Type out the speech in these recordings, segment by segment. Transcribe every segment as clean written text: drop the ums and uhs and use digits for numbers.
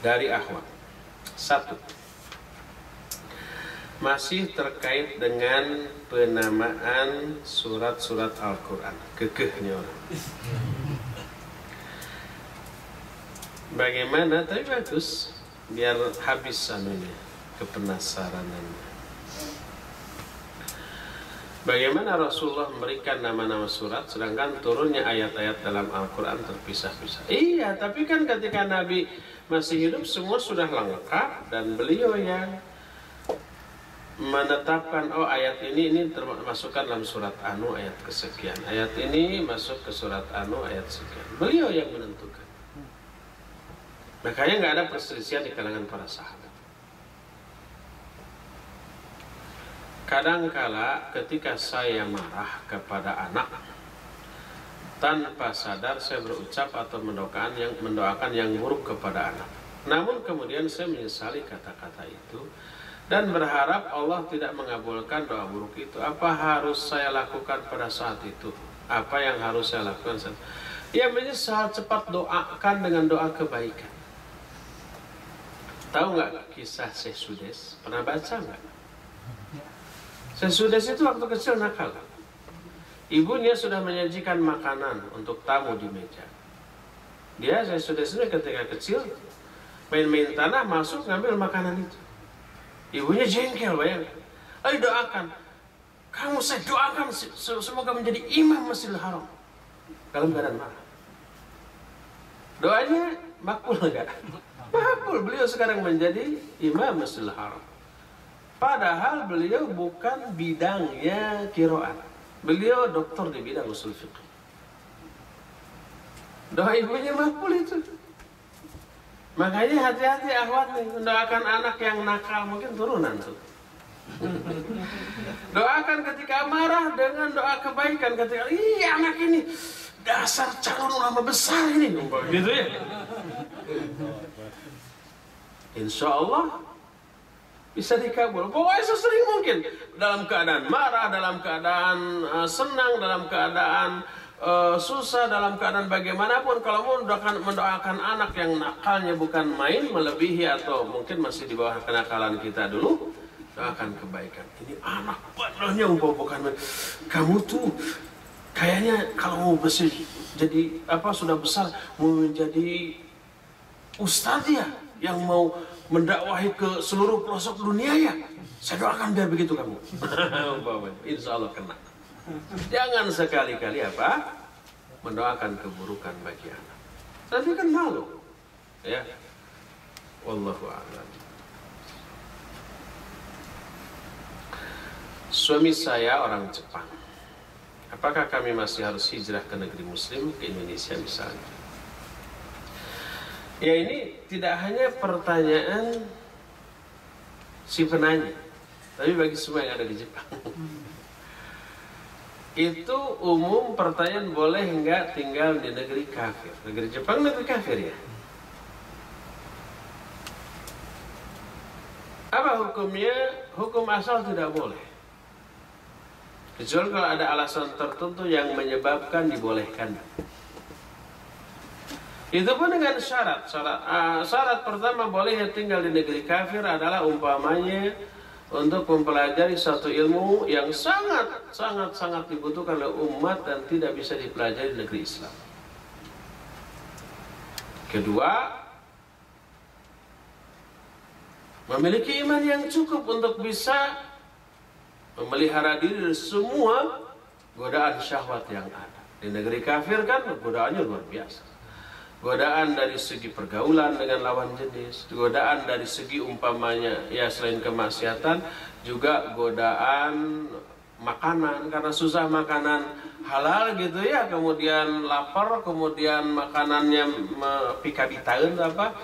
dari akhwat. Satu, masih terkait dengan penamaan surat-surat Al-Quran. Kekehnya orang. Bagaimana? Tapi bagus, biar habis anunya, kepenasaranannya. Bagaimana Rasulullah memberikan nama-nama surat sedangkan turunnya ayat-ayat dalam Al-Quran terpisah-pisah? Iya, tapi kan ketika Nabi masih hidup semua sudah lengkap dan beliau yang menetapkan, oh ayat ini termasukkan dalam surat Anu ayat kesekian, ayat ini masuk ke surat Anu ayat sekian. Beliau yang menentukan. Makanya nggak ada perselisihan di kalangan para sahabat. Kadangkala ketika saya marah kepada anak, tanpa sadar saya berucap atau mendoakan yang buruk kepada anak. Namun kemudian saya menyesali kata-kata itu dan berharap Allah tidak mengabulkan doa buruk itu. Apa harus saya lakukan pada saat itu? Apa yang harus saya lakukan saat itu? Ya menyesal, cepat doakan dengan doa kebaikan. Tahu nggak kisah Syekh Sudes? Pernah baca nggak? Syekh Sudes itu waktu kecil nakal. Ibunya sudah menyajikan makanan untuk tamu di meja. Dia, Syekh Sudes ini ketika kecil main-main tanah, masuk ngambil makanan itu. Ibunya jengkel, bayangkan. Ayo doakan. Kamu saya doakan semoga menjadi imam Masjidil Haram. Dalam keadaan marah. Doanya makbul enggak? Makbul. Beliau sekarang menjadi imam Masjidil Haram. Padahal beliau bukan bidangnya qiraat. Beliau doktor di bidang usul fiqh. Doa ibunya makbul itu. Makanya hati-hati akhwat nih, mendoakan anak yang nakal, mungkin turunan tuh. Doakan ketika marah dengan doa kebaikan, ketika iya anak ini dasar calon ulama besar ini, gitu ya. Insya Allah bisa dikabul. Pokoknya sesering mungkin, dalam keadaan marah, dalam keadaan senang, dalam keadaan susah, dalam keadaan bagaimanapun, kalau mau mendoakan anak yang nakalnya bukan main, melebihi atau mungkin masih di bawah kenakalan kita dulu, doakan kebaikan. Ini anak padahnya bukan main. Kamu tuh kayaknya kalau mau jadi apa, sudah besar mau menjadi ustadz ya, yang mau mendakwahi ke seluruh pelosok dunia ya. Saya doakan biar begitu kamu. Insya Allah kena. Jangan sekali-kali apa mendoakan keburukan bagi anak. Nanti kan malu, ya. Wallahu a'lam. Suami saya orang Jepang. Apakah kami masih harus hijrah ke negeri Muslim, ke Indonesia misalnya? Ya ini tidak hanya pertanyaan si penanya, tapi bagi semua yang ada di Jepang. Itu umum pertanyaan, boleh enggak tinggal di negeri kafir? Negeri Jepang negeri kafir ya? Apa hukumnya? Hukum asal tidak boleh. Kecuali kalau ada alasan tertentu yang menyebabkan dibolehkan. Itu pun dengan syarat. Syarat pertama boleh tinggal di negeri kafir adalah umpamanya untuk mempelajari satu ilmu yang sangat dibutuhkan oleh umat dan tidak bisa dipelajari di negeri Islam. Kedua, memiliki iman yang cukup untuk bisa memelihara diri dari semua godaan syahwat yang ada. Di negeri kafir kan godaannya luar biasa. Godaan dari segi pergaulan dengan lawan jenis, godaan dari segi umpamanya ya selain kemaksiatan juga godaan makanan, karena susah makanan halal gitu ya, kemudian lapar, kemudian makanannya pikabitaeun apa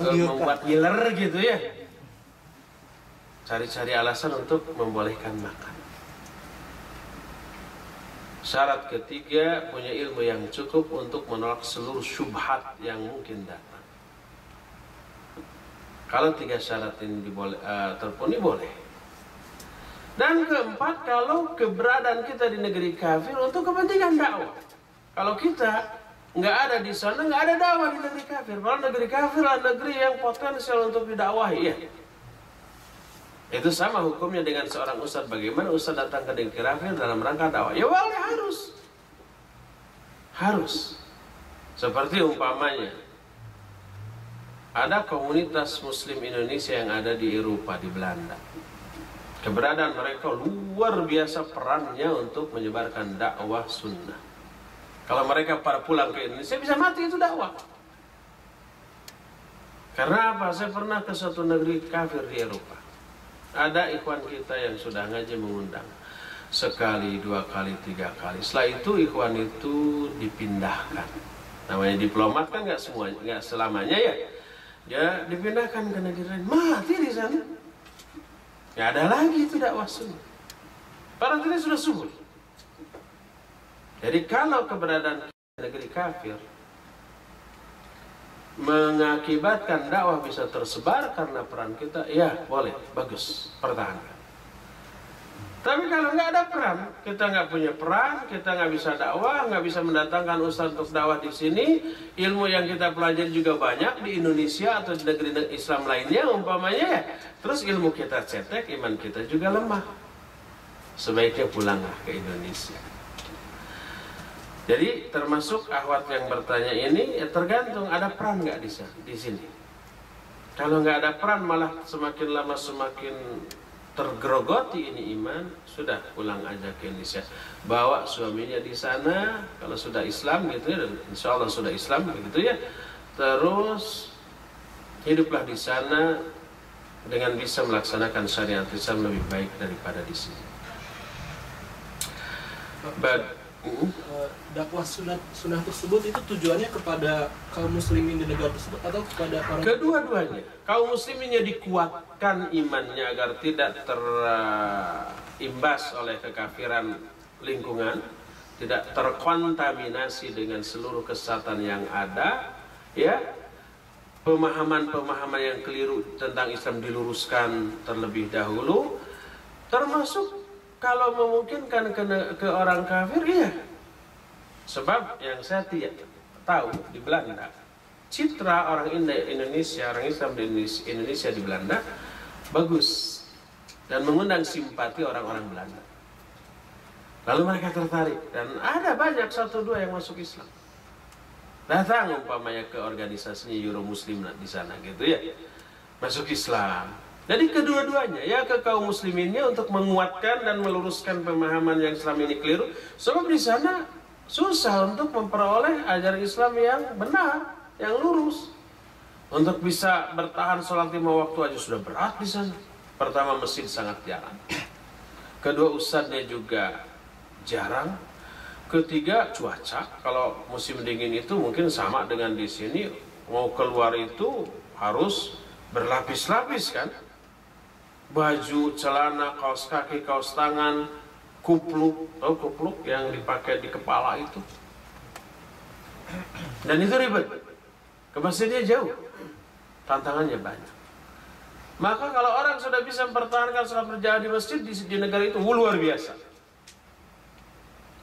membuat ngiler gitu ya, cari-cari alasan untuk membolehkan makan. Syarat ketiga, punya ilmu yang cukup untuk menolak seluruh syubhat yang mungkin datang. Kalau tiga syarat ini terpenuhi, boleh. Dan keempat, kalau keberadaan kita di negeri kafir untuk kepentingan dakwah. Kalau kita nggak ada di sana, nggak ada dakwah di negeri kafir. Padahal negeri kafir adalah negeri yang potensial untuk didakwahi, ya. Itu sama hukumnya dengan seorang ustadz. Bagaimana ustadz datang ke negeri kafir dalam rangka dakwah? Ya wali harus. Seperti umpamanya ada komunitas Muslim Indonesia yang ada di Eropa, di Belanda. Keberadaan mereka luar biasa perannya untuk menyebarkan dakwah sunnah. Kalau mereka pada pulang ke Indonesia bisa mati itu dakwah. Karena apa? Saya pernah ke suatu negeri kafir di Eropa. Ada ikhwan kita yang sudah ngaji mengundang sekali, 2 kali, 3 kali. Setelah itu ikhwan itu dipindahkan. Namanya diplomat kan nggak selamanya ya. Dia dipindahkan ke negeri lain, mati di sana. Ya ada lagi itu dakwah sunnah. Padahal ini sudah subur. Jadi kalau keberadaan negeri kafir mengakibatkan dakwah bisa tersebar karena peran kita, ya boleh, bagus, pertahankan. Tapi kalau nggak ada peran, kita nggak punya peran, kita nggak bisa dakwah, nggak bisa mendatangkan ustadz untuk dakwah di sini, ilmu yang kita pelajari juga banyak di Indonesia atau di negeri Islam lainnya umpamanya ya, terus ilmu kita cetek, iman kita juga lemah. Sebaiknya pulanglah ke Indonesia. Jadi termasuk akhwat yang bertanya ini ya tergantung ada peran nggak di sini. Kalau nggak ada peran malah semakin lama semakin tergerogoti ini iman, sudah pulang aja ke Indonesia. Bawa suaminya di sana kalau sudah Islam gitu ya, dan insya Allah sudah Islam begitu ya. Terus hiduplah di sana dengan bisa melaksanakan syariat Islam lebih baik daripada di sini. Dakwah sunnah tersebut itu tujuannya kepada kaum muslimin di negara tersebut atau kepada para kedua-duanya. Kaum musliminnya dikuatkan imannya agar tidak terimbas oleh kekafiran lingkungan, tidak terkontaminasi dengan seluruh kesesatan yang ada, ya. Pemahaman-pemahaman yang keliru tentang Islam diluruskan terlebih dahulu, termasuk kalau memungkinkan ke orang kafir, iya. Sebab yang saya tidak tahu di Belanda, citra orang Indonesia, orang Islam di Indonesia di Belanda bagus dan mengundang simpati orang-orang Belanda. Lalu mereka tertarik dan ada banyak 1-2 yang masuk Islam. Datang umpamanya ke organisasinya Euro Muslim di sana gitu ya, masuk Islam. Jadi kedua-duanya ya ke kaum musliminnya untuk menguatkan dan meluruskan pemahaman yang selama ini keliru. Sebab di sana susah untuk memperoleh ajaran Islam yang benar, yang lurus. Untuk bisa bertahan sholat 5 waktu aja sudah berat di sana. Pertama masjid sangat jarang. Kedua ustadznya juga jarang. Ketiga cuaca. Kalau musim dingin itu mungkin sama dengan di sini. Mau keluar itu harus berlapis-lapis kan. Baju, celana, kaos kaki, kaos tangan, kupluk, tahu kupluk yang dipakai di kepala itu. Dan itu ribet. Ke masjidnya jauh. Tantangannya banyak. Maka kalau orang sudah bisa mempertahankan sholat berjamaah di masjid di negara itu luar biasa.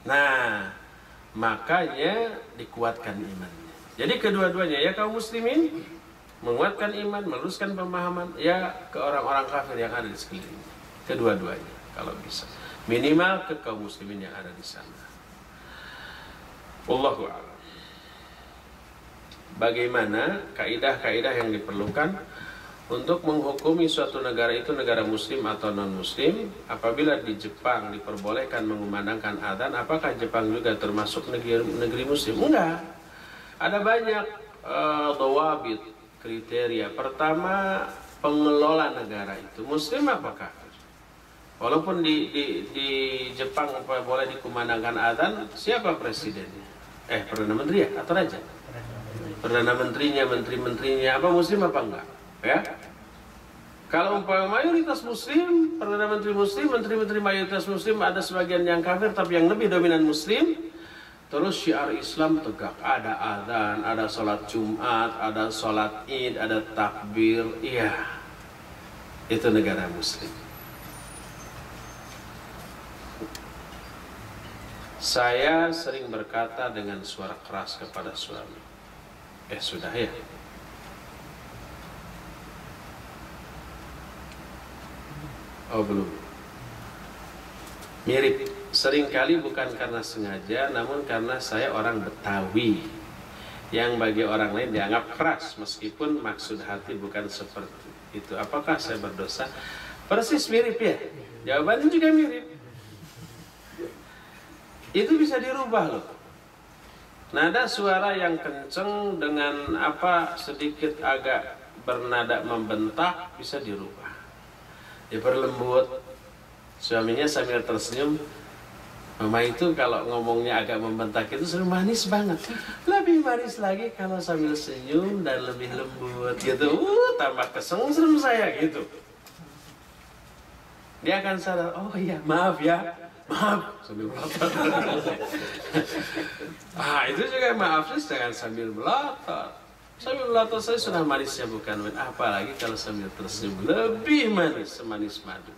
Nah, makanya dikuatkan imannya. Jadi kedua-duanya ya kaum muslimin menguatkan iman, meluruskan pemahaman ya ke orang-orang kafir yang ada di sekelilingnya. Kedua-duanya kalau bisa. Minimal ke kaum muslimin yang ada di sana. Wallahu a'lam. Bagaimana kaidah-kaidah yang diperlukan untuk menghukumi suatu negara itu negara muslim atau non-muslim? Apabila di Jepang diperbolehkan mengumandangkan adzan, apakah Jepang juga termasuk negeri muslim? Enggak. Ada banyak dhawabit, kriteria. Pertama, pengelola negara itu muslim apa kafir? Walaupun di Jepang boleh dikumandangkan adzan, siapa presidennya? Perdana menteri ya atau raja? Perdana menterinya, menteri-menterinya apa muslim apa enggak? Ya. Kalau umpama mayoritas muslim, perdana menteri muslim, menteri-menteri mayoritas muslim, ada sebagian yang kafir tapi yang lebih dominan muslim. Terus syiar Islam tegak, ada adzan, ada sholat Jumat, ada sholat Id, ada takbir, iya, itu negara muslim. Saya sering berkata dengan suara keras kepada suami. Sudah ya. Oh belum. Mirip. Seringkali bukan karena sengaja, namun karena saya orang Betawi yang bagi orang lain dianggap keras, meskipun maksud hati bukan seperti itu. Apakah saya berdosa? Persis mirip ya. Jawabannya juga mirip. Itu bisa dirubah loh. Nada suara yang kenceng dengan sedikit agak bernada membentak bisa dirubah. Diperlembut. Suaminya sambil tersenyum. Mama itu kalau ngomongnya agak membentak itu sering manis banget. Lebih manis lagi kalau sambil senyum dan lebih lembut gitu. Tambah kesengsem saya gitu. Dia akan sadar, oh iya maaf ya. Maaf, sambil melotot. Itu juga maaf sih, jangan sambil melotot. Sambil melotot saya sudah manisnya bukan main. Apalagi kalau sambil tersenyum lebih manis, semanis madu.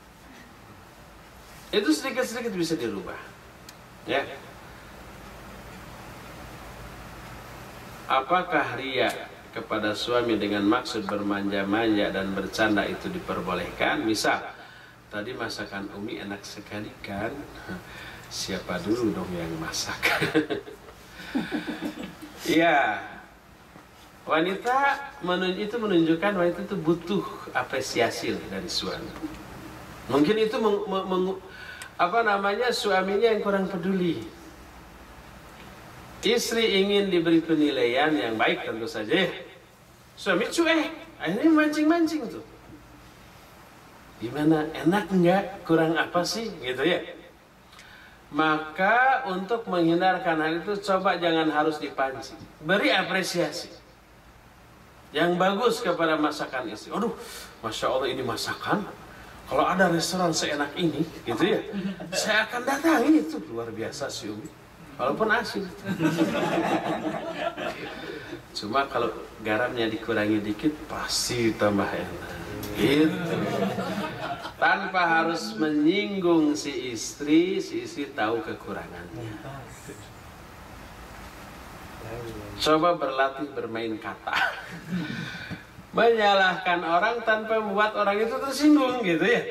Itu sedikit-sedikit bisa dirubah. Ya. Apakah ria kepada suami dengan maksud bermanja-manja dan bercanda itu diperbolehkan? Misal, tadi masakan Umi enak sekali kan? Siapa dulu dong yang masak? Ya, wanita itu menunjukkan wanita itu butuh apresiasi dari suami. Mungkin itu suaminya yang kurang peduli. Istri ingin diberi penilaian yang baik tentu saja. Suami cuek, akhirnya mancing-mancing tuh. Gimana, enak enggak, kurang apa sih, gitu ya. Maka untuk menghindarkan hal itu, coba jangan harus dipancing. Beri apresiasi yang bagus kepada masakan istri. Aduh, Masya Allah ini masakan. Kalau ada restoran seenak ini, gitu ya, saya akan datangi itu. Luar biasa sih Umi, walaupun asin. Cuma kalau garamnya dikurangi dikit, pasti tambah enak. Gitu. Tanpa harus menyinggung si istri tahu kekurangannya. Coba berlatih bermain kata. Menyalahkan orang tanpa membuat orang itu tersinggung gitu ya.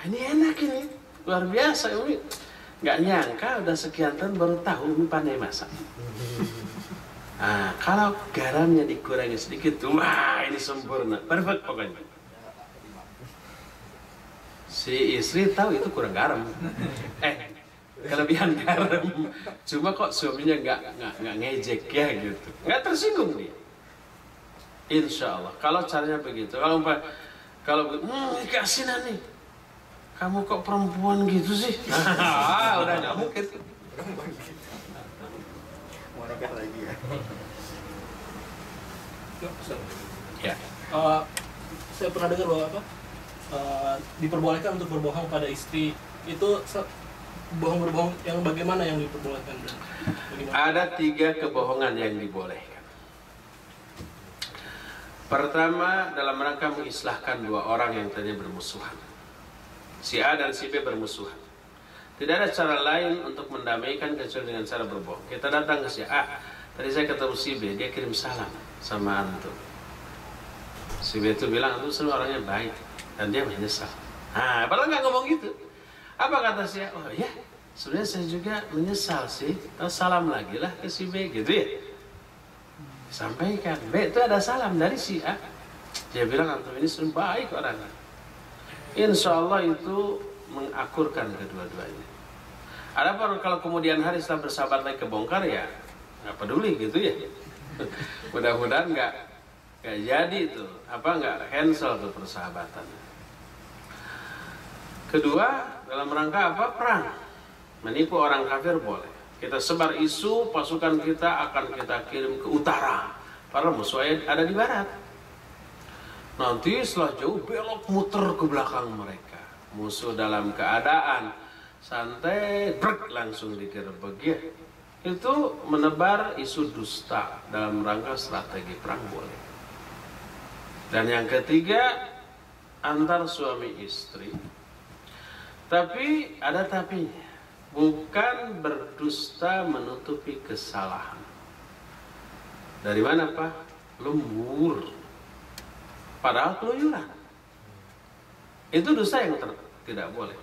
Ini enak ini, luar biasa Umi. Nggak nyangka udah sekian tahun baru tahu Umi pandai masak. Kalau garamnya dikurangi sedikit, wah ini sempurna, perfect pokoknya. Si istri tahu itu kurang garam, kelebihan garam. Cuma kok suaminya nggak ngejek ya gitu, nggak tersinggung dia. Insya Allah. Kalau caranya begitu, kalau keasinan nih, kamu kok perempuan gitu sih? Udah nggak mungkin. Mau nikah lagi ya? Ya. Saya pernah dengar bahwa diperbolehkan untuk berbohong pada istri. Itu bohong-berbohong yang bagaimana yang diperbolehkan? Ada 3 kebohongan yang dibolehkan. Pertama, dalam rangka mengislahkan 2 orang yang tadinya bermusuhan. Si A dan si B bermusuhan. Tidak ada cara lain untuk mendamaikan kecuali dengan cara berbohong. Kita datang ke si A, tadi saya ketemu si B, dia kirim salam sama antum. Si B itu bilang, antum selalu orangnya baik, dan dia menyesal. Padahal nggak ngomong gitu. Apa kata si A? Oh ya, sebenarnya saya juga menyesal sih. Salam lagi lah ke si B, gitu ya. Sampaikan, B itu ada salam dari si A. Dia bilang antum ini selalu baik orangnya. Insya Allah itu mengakurkan kedua-duanya. Adapun kalau kemudian hari setelah bersahabat lagi kebongkar ya nggak peduli gitu ya. Mudah-mudahan nggak jadi itu nggak cancel tuh persahabatan. Kedua, dalam rangka perang, menipu orang kafir boleh. Kita sebar isu pasukan kita akan kita kirim ke utara, padahal musuh ada di barat. Nanti setelah jauh belok muter ke belakang mereka. Musuh dalam keadaan santai, langsung digerebek ya. Itu menebar isu dusta dalam rangka strategi perang boleh. Dan yang ketiga, antar suami istri. Tapi ada tapinya. bukan berdusta menutupi kesalahan. Dari mana Pak? Lembur. Padahal keluyuran. Itu dosa yang tidak boleh.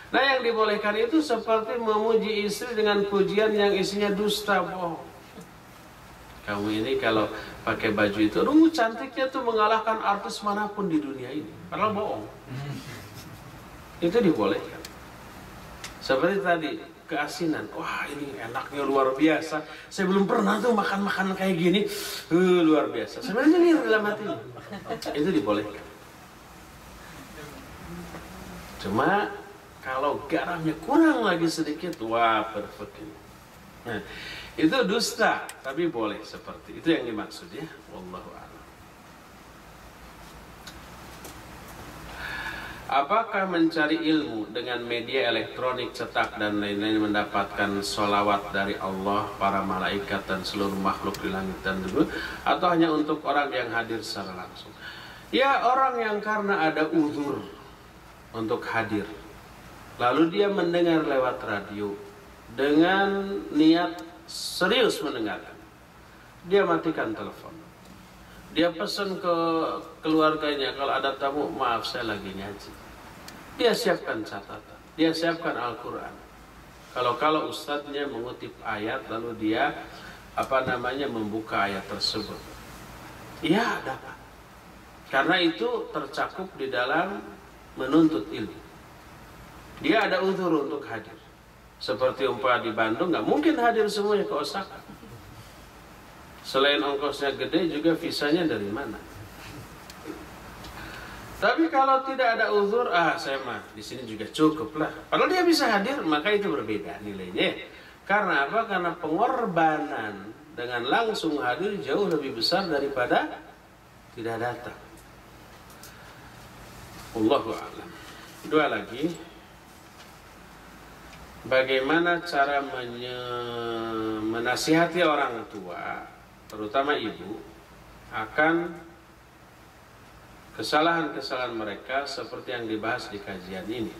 Nah, yang dibolehkan itu seperti memuji istri dengan pujian yang isinya dusta, bohong. Kamu ini kalau pakai baju itu, cantiknya tuh mengalahkan artis manapun di dunia ini. Padahal bohong. Itu dibolehkan. Seperti tadi, keasinan. Wah, ini enaknya luar biasa. Saya belum pernah tuh makan kayak gini. Luar biasa. Sebenarnya ini dalam hatinya. Itu dibolehkan. Cuma kalau garamnya kurang lagi sedikit, wah perfect. Nah, itu dusta, tapi boleh seperti itu yang dimaksud ya. Wallahu a'lam. Apakah mencari ilmu dengan media elektronik, cetak dan lain-lain mendapatkan sholawat dari Allah, para malaikat dan seluruh makhluk di langit dan bumi, atau hanya untuk orang yang hadir secara langsung? Ya, orang yang karena ada uzur untuk hadir, lalu dia mendengar lewat radio dengan niat serius mendengarkan, dia matikan telepon, dia pesan ke keluarganya, kalau ada tamu, maaf saya lagi ngaji. Dia siapkan catatan, dia siapkan Al-Quran. Kalau ustadznya mengutip ayat, lalu dia membuka ayat tersebut, ya dapat. Karena itu tercakup di dalam menuntut ilmu. Dia ada uzur untuk hadir. Seperti umpama di Bandung, nggak mungkin hadir semuanya ke Osaka. Selain ongkosnya gede, juga visanya dari mana? Tapi kalau tidak ada uzur, saya mah di sini juga cukup lah. Padahal dia bisa hadir, maka itu berbeda nilainya. Karena apa? Karena pengorbanan dengan langsung hadir jauh lebih besar daripada tidak datang. Allahu a'lam. Dua lagi. Bagaimana cara menasihati orang tua, terutama ibu, akan kesalahan-kesalahan mereka seperti yang dibahas di kajian ini.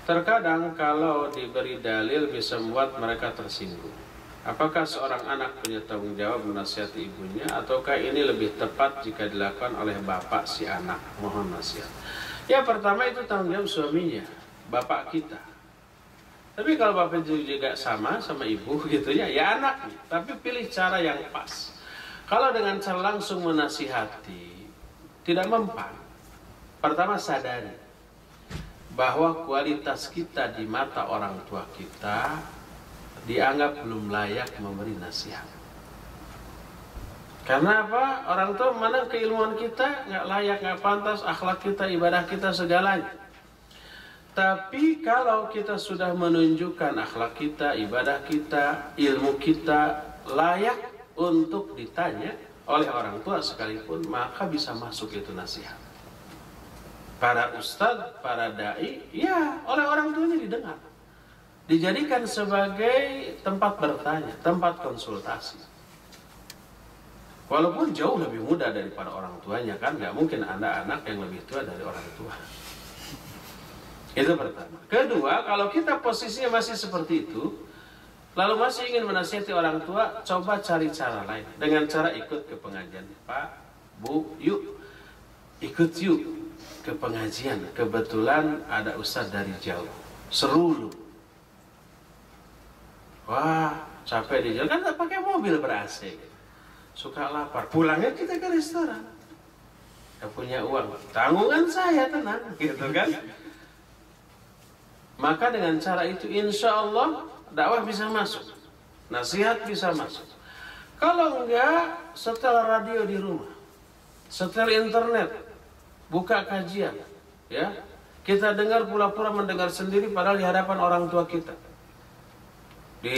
Terkadang kalau diberi dalil bisa membuat mereka tersinggung. Apakah seorang anak punya tanggung jawab menasihati ibunya, ataukah ini lebih tepat jika dilakukan oleh bapak si anak? Mohon nasihat. Ya, pertama itu tanggung jawab suaminya, bapak kita. Tapi kalau bapak juga sama ibu gitu ya anaknya. Tapi pilih cara yang pas. Kalau dengan cara langsung menasihati tidak mempan. Pertama, sadari bahwa kualitas kita di mata orang tua kita dianggap belum layak memberi nasihat. Karena apa? Orang tua mana keilmuan kita nggak layak, nggak pantas, akhlak kita, ibadah kita, segalanya. Tapi kalau kita sudah menunjukkan akhlak kita, ibadah kita, ilmu kita layak untuk ditanya oleh orang tua sekalipun, maka bisa masuk itu nasihat. Para ustadz, para dai, ya oleh orang tuanya didengar. Dijadikan sebagai tempat bertanya, tempat konsultasi. Walaupun jauh lebih muda daripada orang tuanya, kan nggak mungkin ada anak yang lebih tua dari orang tua. Itu pertama. Kedua, kalau kita posisinya masih seperti itu, lalu masih ingin menasihati orang tua, coba cari cara lain. Dengan cara ikut ke pengajian. Pak, Bu, yuk ikut yuk ke pengajian. Kebetulan ada ustadz dari jauh. Seru lu. Wah, capek di jalan. Kan tak pakai mobil ber-AC. Suka lapar. Pulangnya kita ke restoran. Gak punya uang. Tanggungan saya, tenang. Gitu kan. Maka dengan cara itu insya Allah dakwah bisa masuk, nasihat bisa masuk. Kalau enggak, setel radio di rumah, setel internet, buka kajian, ya kita dengar, pura-pura mendengar sendiri padahal di hadapan orang tua kita, di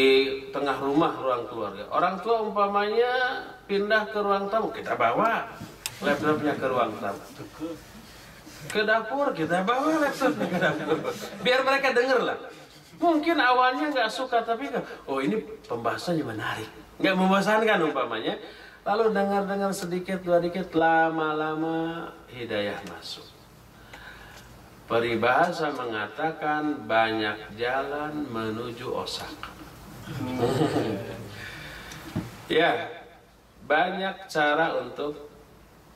tengah rumah, ruang keluarga. Orang tua umpamanya pindah ke ruang tamu, kita bawa laptopnya ke ruang tamu. Ke dapur, kita bawa laptopnya ke dapur. Biar mereka denger lah. Mungkin awalnya nggak suka, tapi oh ini pembahasannya menarik, nggak membosankan umpamanya. Lalu dengar sedikit, dua dikit, lama-lama hidayah masuk. Peribahasa mengatakan banyak jalan menuju Osaka. Ya, banyak cara untuk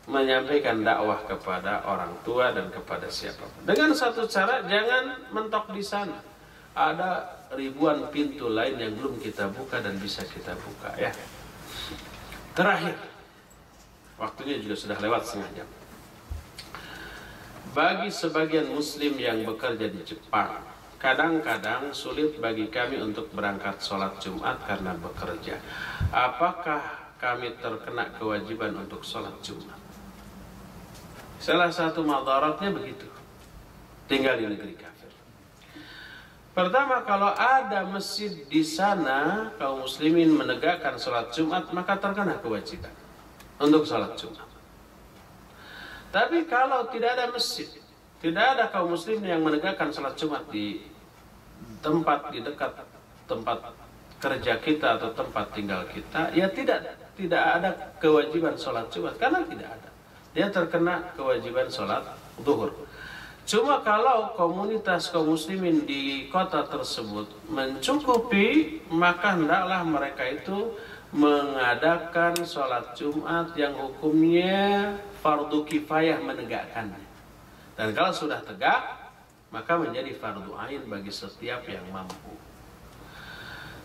menyampaikan dakwah kepada orang tua dan kepada siapapun. Dengan satu cara, jangan mentok di sana. Ada ribuan pintu lain yang belum kita buka dan bisa kita buka, ya. Terakhir, waktunya juga sudah lewat setengah jam. Bagi sebagian muslim yang bekerja di Jepang, kadang-kadang sulit bagi kami untuk berangkat sholat Jumat karena bekerja. Apakah kami terkena kewajiban untuk sholat Jumat? Salah satu madaratnya begitu, tinggal di negeri kafir. Pertama, kalau ada masjid di sana, kaum muslimin menegakkan sholat Jumat, maka terkena kewajiban untuk sholat Jumat. Tapi kalau tidak ada masjid, tidak ada kaum muslim yang menegakkan sholat Jumat di tempat, di dekat tempat kerja kita atau tempat tinggal kita, ya tidak ada kewajiban sholat Jumat, karena tidak ada. Dia terkena kewajiban sholat zuhur. Cuma kalau komunitas kaum muslimin di kota tersebut mencukupi, maka hendaklah mereka itu mengadakan sholat Jumat yang hukumnya fardu kifayah menegakkannya. Dan kalau sudah tegak, maka menjadi fardu ain bagi setiap yang mampu.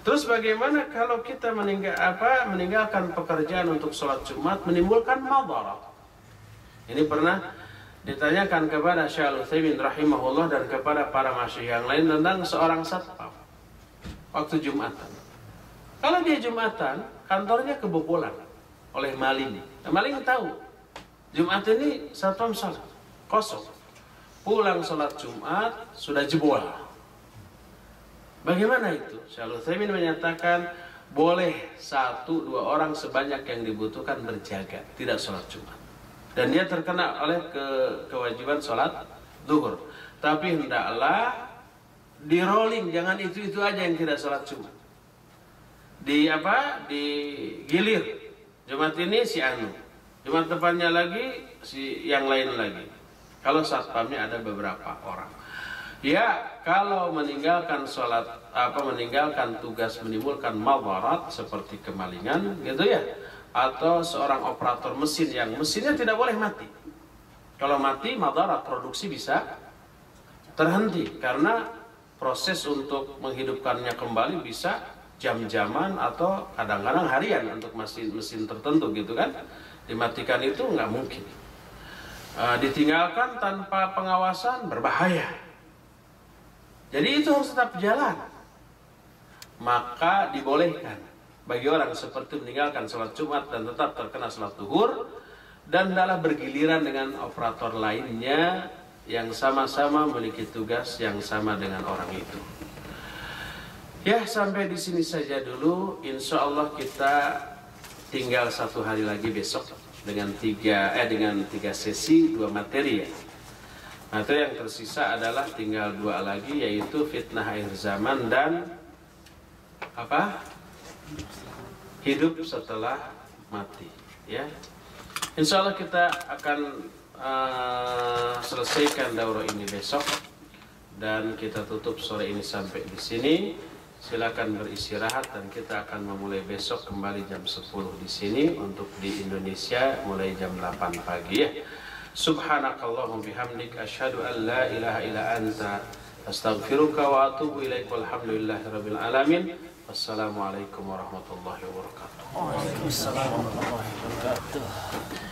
Terus bagaimana kalau kita meninggalkan pekerjaan untuk sholat Jumat menimbulkan madarat? Ini pernah ditanyakan kepada Syekh Al-Utsaimin rahimahullah dan kepada para masyayikh yang lain tentang seorang satpam waktu Jumatan. Kalau dia Jumatan, kantornya kebobolan oleh maling. Nah, maling tahu Jumat ini satpam salat kosong. Pulang sholat Jumat sudah jebol. Bagaimana itu? Syekh Al-Utsaimin menyatakan boleh 1-2 orang sebanyak yang dibutuhkan berjaga, tidak sholat Jumat. Dan dia terkena oleh kewajiban sholat zuhur. Tapi hendaklah di rolling, jangan itu aja yang tidak sholat Jumat. Digilir. Jumat ini si anu, Jumat depannya lagi si yang lain lagi. Kalau satpamnya ada beberapa orang. Ya, kalau meninggalkan sholat, meninggalkan tugas menimbulkan madarat seperti kemalingan, gitu ya. Atau seorang operator mesin yang mesinnya tidak boleh mati. Kalau mati, madarat produksi bisa terhenti karena proses untuk menghidupkannya kembali bisa jam-jaman atau kadang-kadang harian untuk mesin tertentu gitu kan. Dimatikan itu nggak mungkin. Ditinggalkan tanpa pengawasan berbahaya. Jadi itu harus tetap jalan. Maka dibolehkan bagi orang seperti meninggalkan sholat Jumat dan tetap terkena sholat zuhur dan adalah bergiliran dengan operator lainnya yang sama-sama memiliki tugas yang sama dengan orang itu. Ya, sampai di sini saja dulu. Insya Allah kita tinggal 1 hari lagi besok dengan 3 sesi 2 materi ya. Materi yang tersisa adalah tinggal 2 lagi, yaitu fitnah akhir zaman dan hidup setelah mati ya. Insya Allah kita akan selesaikan daurah ini besok dan kita tutup sore ini sampai di sini. Silakan beristirahat dan kita akan memulai besok kembali jam 10 di sini untuk di Indonesia mulai jam 8 pagi ya. Subhanakallahumma bihamdik asyhadu an la ilaha illa anta astaghfiruka wa atubu ilaik walhamdulillahirabbil alamin. Wassalamualaikum warahmatullahi wabarakatuh. Waalaikumsalam warahmatullahi wabarakatuh.